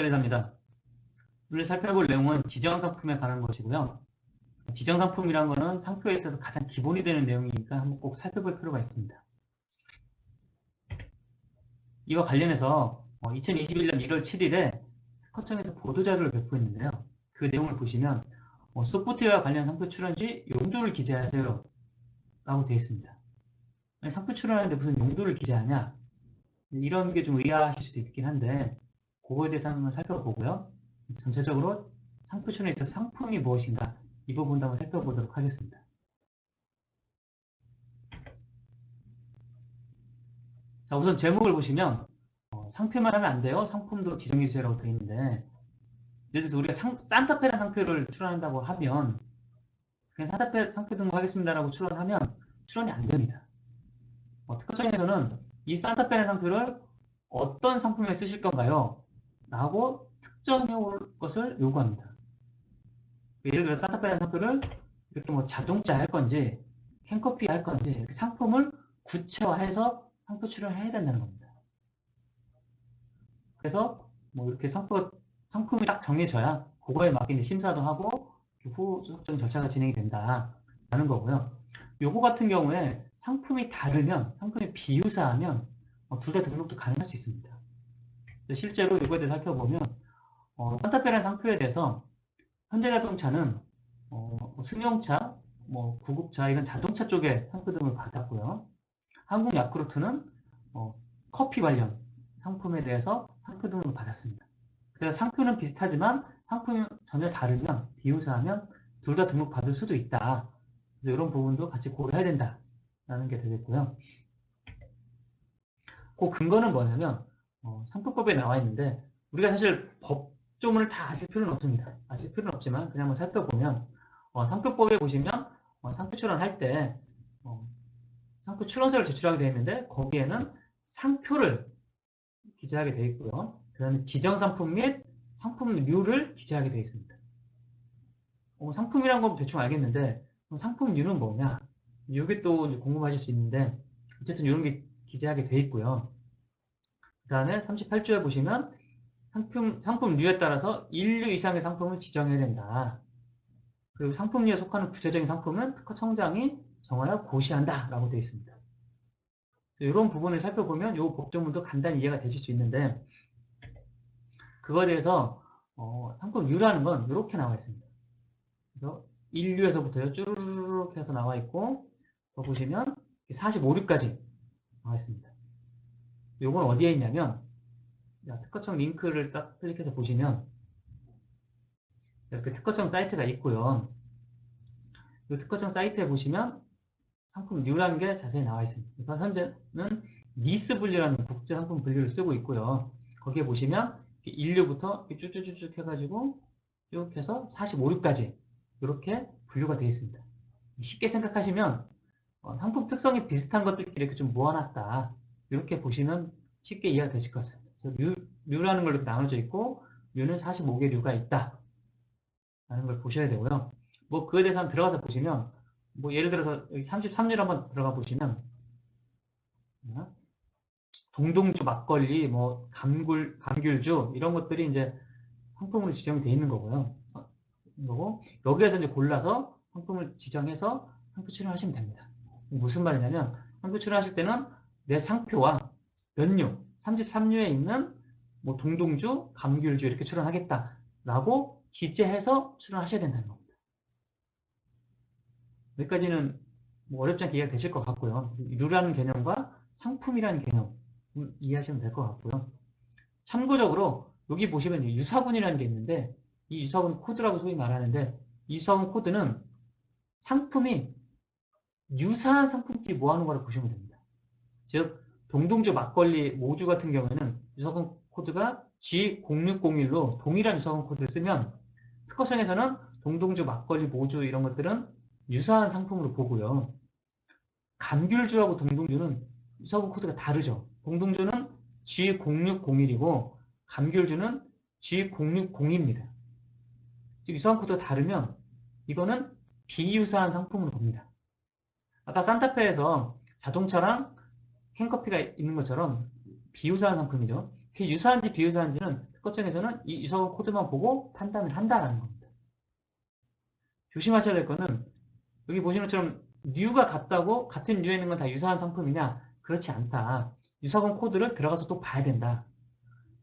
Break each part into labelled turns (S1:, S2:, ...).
S1: 유관리사입니다. 오늘 살펴볼 내용은 지정상품에 관한 것이고요. 지정상품이란 것은 상표에 있어서 가장 기본이 되는 내용이니까 한번 꼭 살펴볼 필요가 있습니다. 이와 관련해서 2021년 1월 7일에 특허청에서 보도자료를 배포했는데요. 그 내용을 보시면 소프트웨어와 관련 상표 출원 시 용도를 기재하세요 라고 되어 있습니다. 아니, 상표 출원하는데 무슨 용도를 기재하냐, 이런 게 좀 의아하실 수도 있긴 한데 그거에 대해서 한번 살펴보고요. 전체적으로 상표 출원에 있어서 상품이 무엇인가, 이 부분도 한번 살펴보도록 하겠습니다. 자, 우선 제목을 보시면 상표만 하면 안 돼요. 상품도 지정해 주세요라고 되어 있는데, 예를 들어서 우리가 산타페라는 상표를 출원한다고 하면 그냥 산타페 상표 등록하겠습니다라고 출원하면 출원이 안 됩니다. 특허청에서는 이 산타페라는 상표를 어떤 상품에 쓰실 건가요? 라고 특정해 올 것을 요구합니다. 예를 들어 산타페라는 상표를 이렇게 자동차 할 건지 캔커피 할 건지 이렇게 상품을 구체화해서 상표 출원을 해야 된다는 겁니다. 그래서 이렇게 상품이 딱 정해져야 그거에 맞게 심사도 하고 후 속정 절차가 진행이 된다라는 거고요. 요거 같은 경우에 상품이 다르면, 상품이 비유사하면 둘 다 등록도 가능할 수 있습니다. 실제로 이거에 대해서 살펴보면 산타페라는 상표에 대해서 현대자동차는 승용차, 구급차, 이런 자동차 쪽에 상표 등록을 받았고요. 한국야쿠르트는 커피 관련 상품에 대해서 상표 등록을 받았습니다. 그래서 상표는 비슷하지만 상품이 전혀 다르면, 비유사하면 둘 다 등록 받을 수도 있다. 이런 부분도 같이 고려해야 된다라는 게 되겠고요. 그 근거는 뭐냐면 상표법에 나와 있는데, 우리가 사실 법조문을 다 아실 필요는 없습니다. 아실 필요는 없지만 그냥 한번 살펴보면 상표법에 보시면 상표 출원할 때 상표 출원서를 제출하게 되어 있는데, 거기에는 상표를 기재하게 되어 있고요. 그 다음에 지정상품 및 상품류를 기재하게 되어 있습니다. 상품이란 건 대충 알겠는데 상품류는 뭐냐, 이게 또 궁금하실 수 있는데, 어쨌든 이런 게 기재하게 되어 있고요. 그 다음에 38조에 보시면 상품류에 따라서 1류 이상의 상품을 지정해야 된다. 그리고 상품류에 속하는 구체적인 상품은 특허청장이 정하여 고시한다 라고 되어 있습니다. 이런 부분을 살펴보면 이 법조문도 간단히 이해가 되실 수 있는데, 그거에 대해서 상품류라는 건 이렇게 나와 있습니다. 그래서 1류에서부터요 쭈르륵 해서 나와 있고, 더 보시면 45류까지 나와 있습니다. 요건 어디에 있냐면, 특허청 링크를 딱 클릭해서 보시면 이렇게 특허청 사이트가 있고요. 이 특허청 사이트에 보시면 상품류라는 게 자세히 나와 있습니다. 그래서 현재는 니스 분류라는 국제 상품 분류를 쓰고 있고요. 거기에 보시면 1류부터 쭉쭉쭉 해가지고 쭉 해서 45류까지 이렇게 분류가 되어 있습니다. 쉽게 생각하시면 상품 특성이 비슷한 것들끼리 이렇게 좀 모아놨다, 이렇게 보시면 쉽게 이해가 되실 것 같습니다. 그래서 류라는 걸로 이렇게 나눠져 있고, 류는 45개 류가 있다 라는 걸 보셔야 되고요. 그에 대해서 한번 들어가서 보시면, 예를 들어서 여기 33류를 한번 들어가 보시면 동동주 막걸리, 감귤주, 이런 것들이 이제 상품으로 지정이 되어 있는 거고요. 여기에서 이제 골라서 상품을 지정해서 상표 출원하시면 됩니다. 무슨 말이냐면, 상표 출원하실 때는 내 상표와 몇류, 33류에 있는 동동주, 감귤주 이렇게 출원하겠다라고 기재해서 출원하셔야 된다는 겁니다. 여기까지는 어렵지 않게 이해가 되실 것 같고요. 류라는 개념과 상품이라는 개념 이해하시면 될 것 같고요. 참고적으로 여기 보시면 유사군이라는 게 있는데, 이 유사군 코드라고 소위 말하는데, 이 유사군 코드는 상품이 유사한 상품끼리 모아놓은 거라고 보시면 됩니다. 즉 동동주, 막걸리, 모주 같은 경우에는 유사군 코드가 G0601로 동일한 유사군 코드를 쓰면 특허청에서는 동동주, 막걸리, 모주 이런 것들은 유사한 상품으로 보고요. 감귤주하고 동동주는 유사군 코드가 다르죠. 동동주는 G0601이고 감귤주는 G0602입니다. 즉 유사군 코드가 다르면 이거는 비유사한 상품으로 봅니다. 아까 산타페에서 자동차랑 캔커피가 있는 것처럼 비유사한 상품이죠. 그게 유사한지 비유사한지는 특허청에서는 이 유사원 코드만 보고 판단을 한다는 겁니다. 조심하셔야 될 거는 여기 보시는 것처럼 류가 같다고 같은 류에 있는 건 다 유사한 상품이냐? 그렇지 않다. 유사원 코드를 들어가서 또 봐야 된다.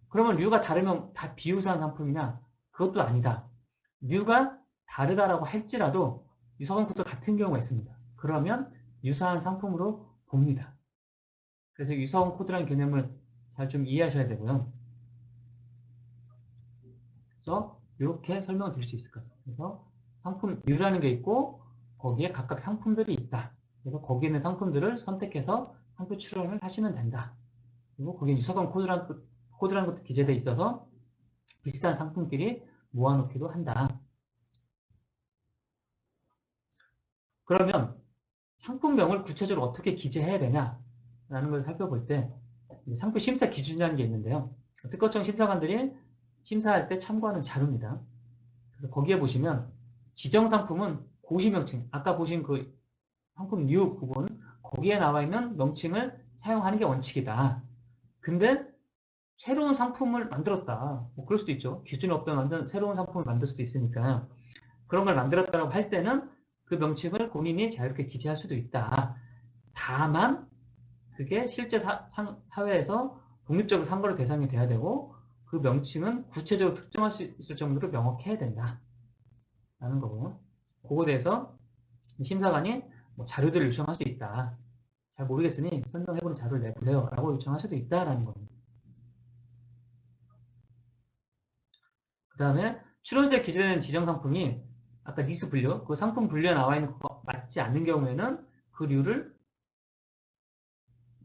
S1: 그러면 류가 다르면 다 비유사한 상품이냐? 그것도 아니다. 류가 다르다라고 할지라도 유사원 코드 같은 경우가 있습니다. 그러면 유사한 상품으로 봅니다. 그래서 유사원 코드라는 개념을 잘 좀 이해하셔야 되고요. 그래서 이렇게 설명을 드릴 수 있을 것 같습니다. 그래서 상품류라는 게 있고 거기에 각각 상품들이 있다. 그래서 거기에 있는 상품들을 선택해서 상표 출원을 하시면 된다. 그리고 거기에 유사원 코드라는 것도 기재되어 있어서 비슷한 상품끼리 모아놓기도 한다. 그러면 상품명을 구체적으로 어떻게 기재해야 되냐라는 걸 살펴볼 때 상표 심사 기준이라는 게 있는데요. 특허청 심사관들이 심사할 때 참고하는 자료입니다. 그래서 거기에 보시면 지정상품은 고시명칭, 아까 보신 그 상품류 부분 거기에 나와 있는 명칭을 사용하는 게 원칙이다. 근데 새로운 상품을 만들었다. 뭐 그럴 수도 있죠. 기준이 없던 완전 새로운 상품을 만들 수도 있으니까 그런 걸 만들었다고 할 때는 그 명칭을 본인이 자유롭게 기재할 수도 있다. 다만 그게 실제 사회에서 독립적으로 상고를 대상이 돼야 되고 그 명칭은 구체적으로 특정할 수 있을 정도로 명확해야 된다. 라는 거고요. 그거에 대해서 심사관이 뭐 자료들을 요청할 수 있다. 잘 모르겠으니 설명해보는 자료를 내보세요. 라고 요청할 수도 있다라는 겁니다. 그 다음에 출원서에 기재되는 지정상품이 아까 니스 분류, 그 상품 분류에 나와 있는 거 맞지 않는 경우에는 그 류를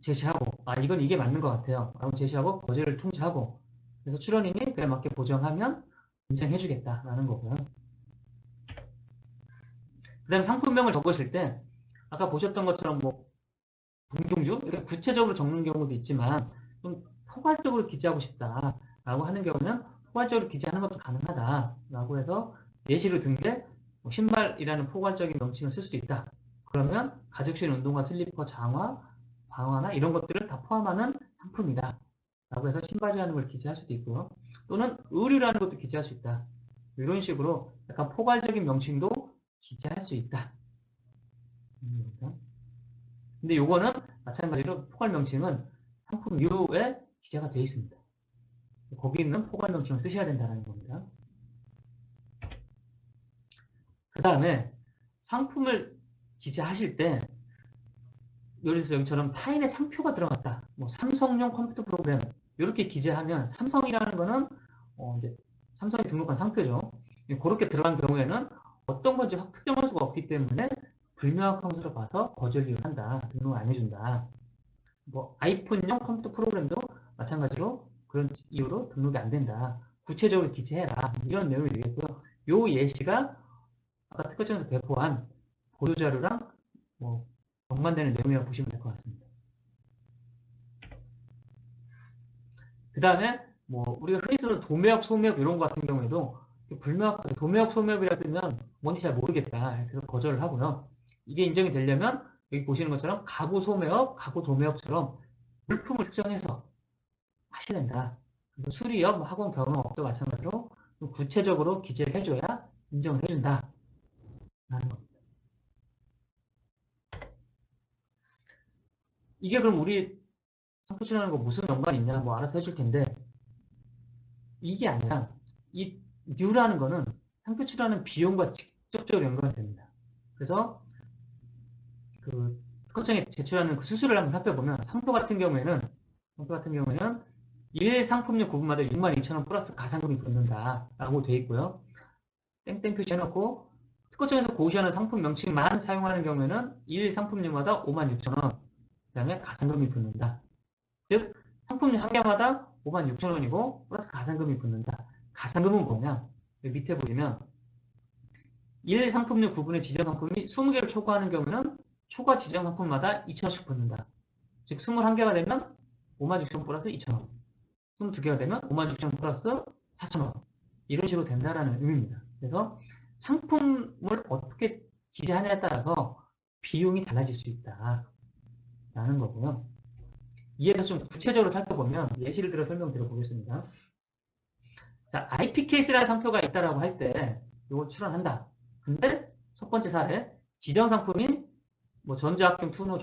S1: 제시하고 이건 이게 맞는 것 같아요. 라고 제시하고 거절을 통지하고 그래서 출원인이 그에 맞게 보정하면 인정해주겠다라는 거고요. 그 다음에 상품명을 적으실 때 아까 보셨던 것처럼 뭐 동종주 이렇게 구체적으로 적는 경우도 있지만 좀 포괄적으로 기재하고 싶다라고 하는 경우는 포괄적으로 기재하는 것도 가능하다라고 해서 예시로 든 게 뭐 신발이라는 포괄적인 명칭을 쓸 수도 있다. 그러면 가죽신 운동화, 슬리퍼, 장화, 방화나 이런 것들을 다 포함하는 상품이다. 라고 해서 신발이라는 걸 기재할 수도 있고요. 또는 의류라는 것도 기재할 수 있다. 이런 식으로 약간 포괄적인 명칭도 기재할 수 있다. 근데 요거는 마찬가지로 포괄 명칭은 상품류에 기재가 되어 있습니다. 거기 있는 포괄 명칭을 쓰셔야 된다는 겁니다. 그 다음에 상품을 기재하실 때 예를 들어서 여기처럼 타인의 상표가 들어갔다. 뭐 삼성용 컴퓨터 프로그램 이렇게 기재하면 삼성이라는 거는 이제 삼성이 등록한 상표죠. 그렇게 들어간 경우에는 어떤 건지 확 특정할 수가 없기 때문에 불명확한 것으로 봐서 거절을 한다. 등록을 안 해준다. 뭐 아이폰용 컴퓨터 프로그램도 마찬가지로 그런 이유로 등록이 안 된다. 구체적으로 기재해라. 이런 내용이 되겠고요. 요 예시가 아까 특허청에서 배포한 보도자료랑 뭐 연관되는 내용이라고 보시면 될 것 같습니다. 그 다음에 뭐 우리가 흔히 쓰는 도매업, 소매업 이런 거 같은 경우에도 불명확하게 도매업, 소매업이라 쓰면 뭔지 잘 모르겠다. 그래서 거절을 하고요. 이게 인정이 되려면 여기 보시는 것처럼 가구 소매업, 가구 도매업처럼 물품을 특정해서 하셔야 된다. 수리업, 학원 경영업도 마찬가지로 구체적으로 기재를 해줘야 인정을 해준다. 라는 겁니다. 이게 그럼 우리 상표 출원하는 거 무슨 연관이 있냐 뭐 알아서 해줄 텐데 이게 아니라 이 뉴라는 거는 상표 출원하는 비용과 직접적으로 연관이 됩니다. 그래서 그 특허청에 제출하는 그 수수료를 한번 살펴보면 상표 같은 경우에는 1 상품류 구분마다 62,000원 플러스 가산금이 붙는다 라고 되어 있고요. 땡땡 표시해놓고 특허청에서 고시하는 상품 명칭만 사용하는 경우에는 1 상품류마다 56,000원 그 다음에 가산금이 붙는다. 즉 상품류 한 개마다 56,000원이고 플러스 가산금이 붙는다. 가산금은 뭐냐? 여기 밑에 보시면 1 상품류 구분의 지정상품이 20개를 초과하는 경우는 초과 지정상품마다 2,000원씩 붙는다. 즉 21개가 되면 56,000원 플러스 2,000원 22개가 되면 56,000원 플러스 4,000원 이런 식으로 된다는 의미입니다. 그래서 상품을 어떻게 기재하냐에 따라서 비용이 달라질 수 있다 라는 거고요. 이에 대해서 좀 구체적으로 살펴보면 예시를 들어 설명드려 보겠습니다. 자, IP 케이스라는 상표가 있다라고 할 때 이걸 출원한다. 근데 첫 번째 사례, 지정 상품인 뭐 전자학경, 투노,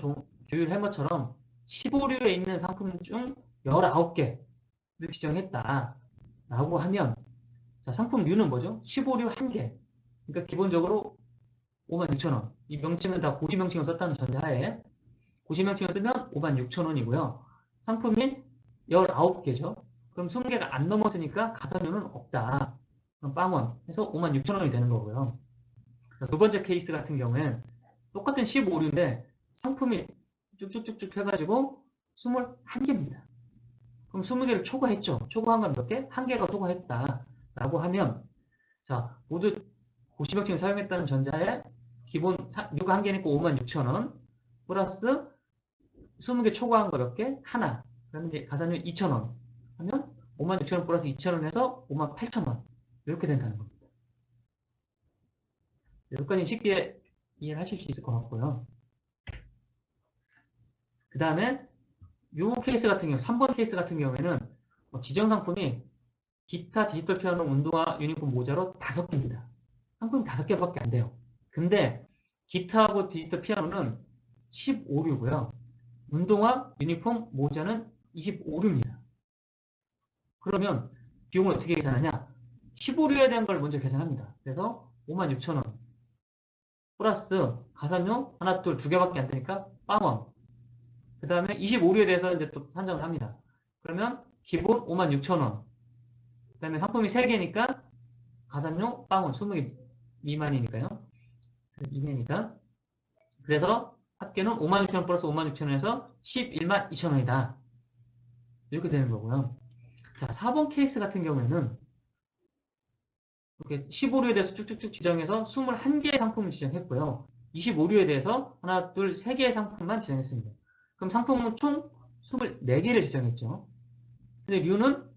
S1: 조율, 해머처럼 15류에 있는 상품 중 19개 이렇게 지정했다. 라고 하면 자, 상품류는 뭐죠? 15류 1개. 그러니까 기본적으로 56,000원. 이 명칭은 다 고시명칭을 썼다는 전제하에 고시명칭을 쓰면 56,000원이고요. 상품이 19개죠. 그럼 20개가 안 넘었으니까 가산료는 없다. 그럼 빵원 해서 56,000원이 되는 거고요. 자, 두 번째 케이스 같은 경우엔 똑같은 15류인데 상품이 쭉쭉쭉쭉 해가지고 21개입니다. 그럼 20개를 초과했죠. 초과한 건 몇 개? 1개가 초과했다. 라고 하면 자, 모두 고시명칭을 사용했다는 전자에 기본 류가 1개니까 56,000원 플러스 20개 초과한 거 몇 개? 하나. 그러면 이제 가산료 2,000원 하면 56,000원 플러스 2,000원 해서 58,000원 이렇게 된다는 겁니다. 여기까지 쉽게 이해를 하실 수 있을 것 같고요. 그 다음에 요 케이스 같은 경우 3번 케이스 같은 경우에는 지정 상품이 기타 디지털 피아노 운동화 유니폼 모자로 5개입니다. 상품이 5개밖에 안 돼요. 근데 기타하고 디지털 피아노는 15류고요. 운동화, 유니폼, 모자는 25류입니다. 그러면 비용을 어떻게 계산하냐? 15류에 대한 걸 먼저 계산합니다. 그래서 56,000원 플러스 가산료 하나, 둘, 2개밖에 안 되니까 빵원. 그 다음에 25류에 대해서 이제 또 산정을 합니다. 그러면 기본 56,000원. 그 다음에 상품이 3개니까 가산료 빵원 20개 미만이니까요. 2개니까. 그래서 합계는 56,000원 플러스 56,000원에서 11만 2천원이다. 이렇게 되는 거고요. 자, 4번 케이스 같은 경우에는 이렇게 15류에 대해서 쭉쭉쭉 지정해서 21개의 상품을 지정했고요. 25류에 대해서 하나, 둘, 3개의 상품만 지정했습니다. 그럼 상품은 총 24개를 지정했죠. 근데 류는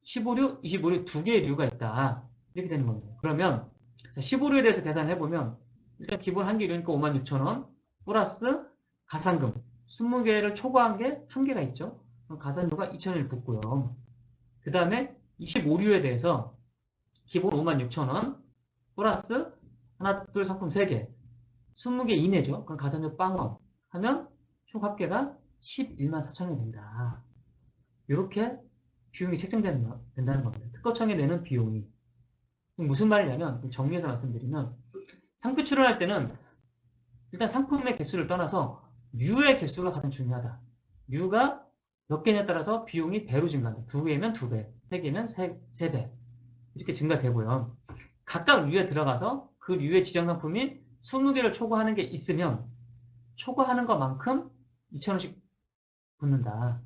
S1: 15류, 25류 2개의 류가 있다. 이렇게 되는 겁니다. 그러면 15류에 대해서 계산을 해보면 일단 기본 1개 류니까 56,000원 플러스 가산금 20개를 초과한 게 1개가 있죠. 그럼 가산료가 2,000원을 붙고요. 그 다음에 25류에 대해서 기본 56,000원 플러스 하나, 둘 상품 3개 20개 이내죠. 그럼 가산료 빵원 하면 총 합계가 11만 4천원이 된다. 이렇게 비용이 책정된다는 겁니다. 특허청에 내는 비용이. 무슨 말이냐면 정리해서 말씀드리면 상표 출원할 때는 일단 상품의 개수를 떠나서 류의 개수가 가장 중요하다. 류가 몇 개냐에 따라서 비용이 배로 증가한다. 2개면 2배, 3개면 3배 이렇게 증가되고요. 각각 류에 들어가서 그 류의 지정 상품이 20개를 초과하는 게 있으면 초과하는 것만큼 2,000원씩 붙는다.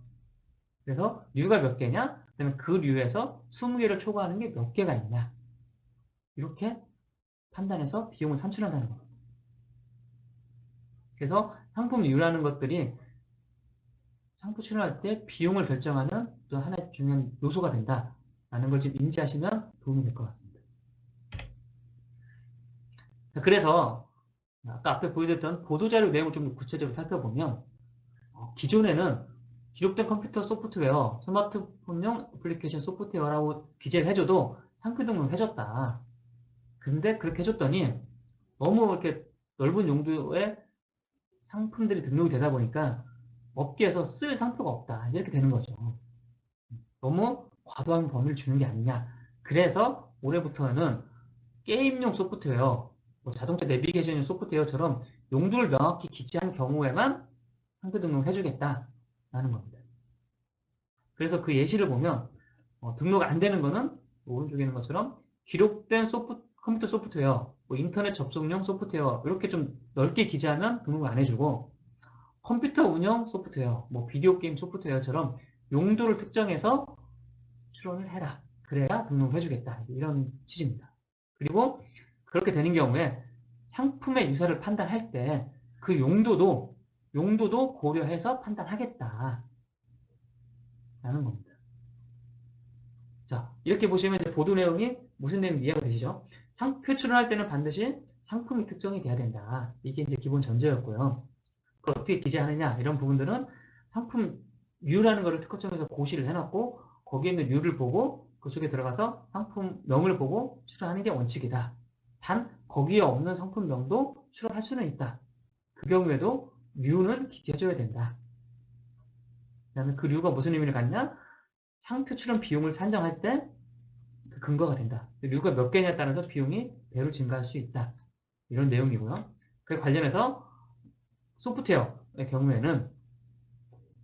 S1: 그래서 류가 몇 개냐? 그러면 그 류에서 20개를 초과하는 게 몇 개가 있냐? 이렇게 판단해서 비용을 산출한다는 겁니다. 그래서 상품류라는 것들이 상표 출원할 때 비용을 결정하는 또 하나의 중요한 요소가 된다라는 걸 좀 인지하시면 도움이 될 것 같습니다. 그래서 아까 앞에 보여드렸던 보도자료 내용을 좀 구체적으로 살펴보면 기존에는 기록된 컴퓨터 소프트웨어, 스마트폰용 애플리케이션 소프트웨어라고 기재를 해줘도 상표 등록을 해줬다. 근데 그렇게 해줬더니 너무 이렇게 넓은 용도의 상품들이 등록이 되다 보니까 업계에서 쓸 상표가 없다. 이렇게 되는 거죠. 너무 과도한 범위를 주는 게 아니냐. 그래서 올해부터는 게임용 소프트웨어, 뭐 자동차 내비게이션용 소프트웨어처럼 용도를 명확히 기재한 경우에만 상표 등록을 해주겠다라는 겁니다. 그래서 그 예시를 보면 등록 안 되는 거는 오른쪽에 있는 것처럼 기록된 컴퓨터 소프트웨어, 뭐 인터넷 접속용 소프트웨어 이렇게 좀 넓게 기재하면 등록을 안 해주고 컴퓨터 운영 소프트웨어, 뭐 비디오 게임 소프트웨어처럼 용도를 특정해서 출원을 해라. 그래야 등록을 해주겠다. 이런 취지입니다. 그리고 그렇게 되는 경우에 상품의 유사를 판단할 때 그 용도도 고려해서 판단하겠다. 라는 겁니다. 자, 이렇게 보시면 이제 보도 내용이 무슨 내용인지 이해가 되시죠? 상표 출원할 때는 반드시 상품이 특정이 돼야 된다. 이게 이제 기본 전제였고요. 그걸 어떻게 기재하느냐 이런 부분들은 상품 류라는 거를 특허청에서 고시를 해놨고 거기에 있는 류를 보고 그쪽에 들어가서 상품명을 보고 출원하는 게 원칙이다. 단 거기에 없는 상품명도 출원할 수는 있다. 그 경우에도 류는 기재해줘야 된다. 그다음에 그 류가 무슨 의미를 갖냐? 상표 출원 비용을 산정할 때 그 근거가 된다. 류가 몇 개냐에 따라서 비용이 배로 증가할 수 있다. 이런 내용이고요. 그에 관련해서 소프트웨어의 경우에는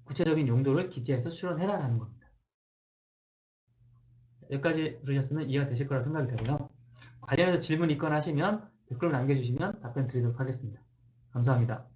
S1: 구체적인 용도를 기재해서 출원해라라는 겁니다. 여기까지 들으셨으면 이해가 되실 거라고 생각이 되고요. 관련해서 질문 있거나 하시면 댓글로 남겨주시면 답변 드리도록 하겠습니다. 감사합니다.